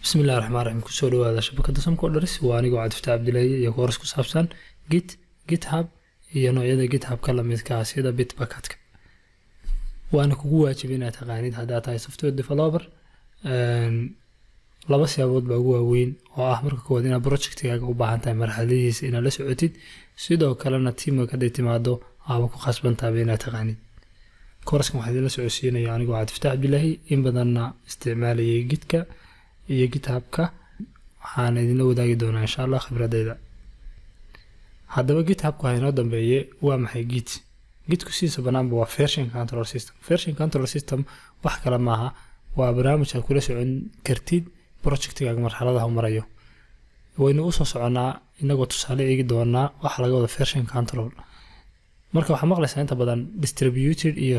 بسم الله الرحمن الرحيم كسو dhawaada shabakada Samcoders waa anigu Cabdi Abdullaahi iyo course ku saabsan GitHub iyo noocyada GitHub ka la midka ah sida Bitbucket waana kugu waajibin inaad taqaanid hadaa tahay software developer laba siyaabood baa ugu waaweyn oo ah marka koowaad inaad project-kaaga u baahan tahay marxaladihiisa inaad la socotid sidoo kalena teamka ka timaado aaba ku khasban tahay inaad taqaanid course-kan waxaa la socodsiinaya anigu Cabdi Abdullaahi in badanna isticmaalayay Gitka iyo GitHub-ka waxaan idin wadaagi doonaa insha Allah khibradeyda haddaba GitHub-ku waa inoo dambeeyay waa maxay Git-ku siisa banaanba waa version control system wax kala maaha waa barnaamij aad kula socon kartid project-kaaga marxaladaha uu marayo waynu u soo soconaa inagoo tusaale eegi doonaa waxa laga wada version control marka waxa maqlaysaa inta badan distributed iyo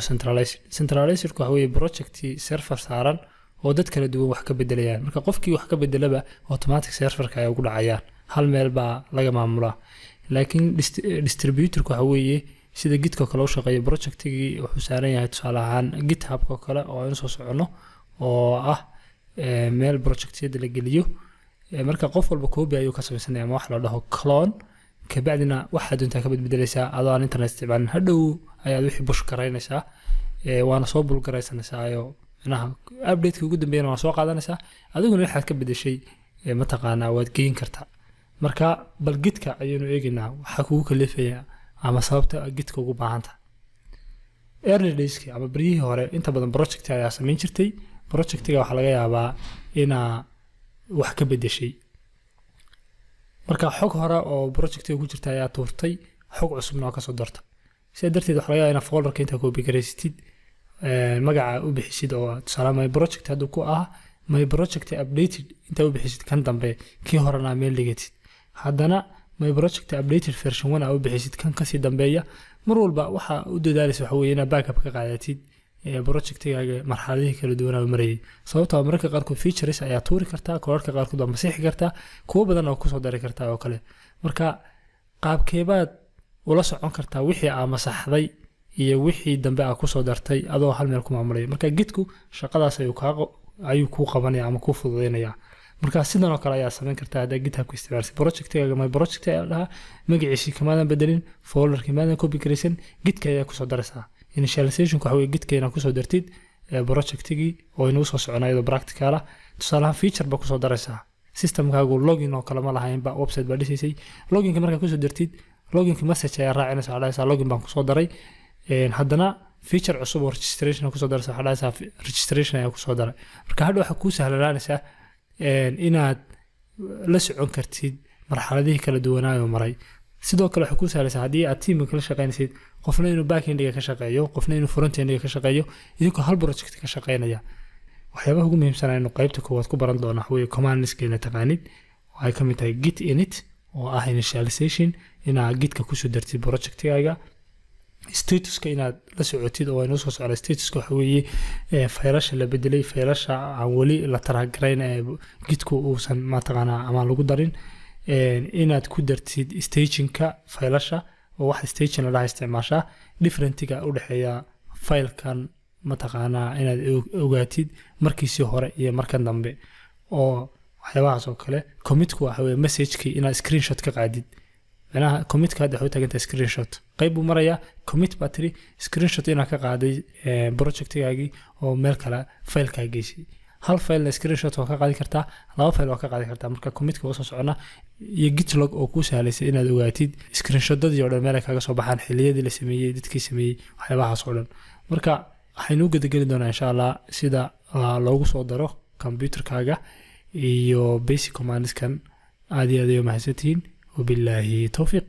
centralized waxa weeye project server saaran oo dad kala duwan wax ka bedelayaan marka qofkii wax ka bedelaba automatic serverka ay ugu dhacayaan hal meel baa laga maamulaa laakiin distributor waxa weeye sida Gitka kale u shaqeeyo project-kii wuxuu saaran yahay tusaale ahaan GitHub-ka kale oo aynu soo socono oo ah meel project-yada la geliyo marka qof walba copy ayuu ka sameysanayaa ama wax la dhaho clone ka bacdina waxa doontaa ka bedbedelaysaa adoo aan internet isticmaalin hadhow ayaad wixii push karaynaysaa waana soo bulgaraysanaysaa update-ka ugu dambeeyana waa soo qaadanaysaa adiguna waxaad ka bedeshay ma taqaanaa waad geyn kartaa marka bal Gitka ayaynu eegaynaa waxa kugu kaleefaya ama sababta Gitka ugu baahanta early days-ki ama barihii hore inta badan project ayaa sameyn jirtay project-ga waxa laga yaabaa inaa wax ka bedeshay marka xog hore oo project-ga ku jirta ayaa tuurtay xog cusubna ka soo darta sida darteed waxa laga yaabaa in folder-ka inta copy gareysatid magaca u bixisid oo tusaale my project haduu ku ah my project updated inta u bixisid kan dambe kii horena meel dhigatid haddana my project updated version 1 u bixisid kan ka sii dambeeya mar walba waxa u dadaalaysa waxa weeye inaad backup ka qaadatid project-kaaga marxaladihii kala duwan oo marayay sababtoo ah marka qaarkood features ayaa tuuri kartaa koodka qaarkood ama sixi kartaa kuwa badan oo ku soo dari kartaa oo kale marka qaabkeebaad ula socon kartaa wixii aad masaxday iyo wixii dambe aad ku soo dartay adoo hal meel ku maamulay marka Gitku shaqadaas ayuu ku qabanaya ama ku fududeynaya marka sidan oo kale ayaa sameyn kartaa hadaa GitHub ku isticmaalay project-kaaga my project ayaa magaciisa kamadan bedelin folder-ka kamadan copy gareysan Gitka ayaa ku soo daraysaa initialization waxa weeye Gitka inaad ku soo dartid project-kii oo inuu soo soconayo practical tusaale feature ba ku soo daraysaa system-kaagu login oo kale ma lahayn ba website ba dhisay login-ka marka ku soo dartid login-ka message ayaa raacinaysa login baan ku soo daray haddana feature cusub oo registration ku soo daraysa waxa registration ayaa ku soo daray marka hadhow waxa ku sahlanaanaysa inaad la socon kartid marxaladihii kala duwanaayo maray sidoo kale waxa ku sahlaysa hadii aad team kala shaqeynaysid qofna inuu back-end ka shaqeeyo qofna inuu front-end ka shaqeeyo idinku hal project ka shaqeynaya waxyaabaha ugu muhiimsan ee qaybta koowaad ku baran doona waxa weeye command line taqaanid waxay ka mid tahay git init oo ah initialization inaad Gitka ku soo dartid project-kaaga status-ka inaad la socotid oo aynu soo socday status-ka waxa weeye faylasha la bedelay faylasha aan wali la taraagarayn Gitku uusan ma taqaanaa ama lagu darin inaad ku dartid staging-ka faylasha oo wax staging la isticmaashaa different-ga u dhaxeeya file-kan ma taqaanaa inaad ogaatid markiisii hore iyo markan dambe oo waxyaabahaas oo kale commit-ku waxa weeye message-ki inaad screenshot ka qaadid أنا commit كهذا هو تاجنت screenshot قيب مريا commit battery screenshot أنا كقاعد project كاجي أو ميل كلا فايل كاجيسي هل فايل screenshot وكقاعد كرتا لا فايل وكقاعد كرتا مركا commit كوصل عنا يجيت log أو كوسه على سئنا دواتيد screenshot ده يجرب ميل كاجا صباحا حلية دي لسمية دي كيسمية وحيبها صولن مركا حينوجد جلدنا إن شاء الله سيدا لوجو صدره كمبيوتر كاجا يو basic commands كان عادي مهستين وبالله توفيق.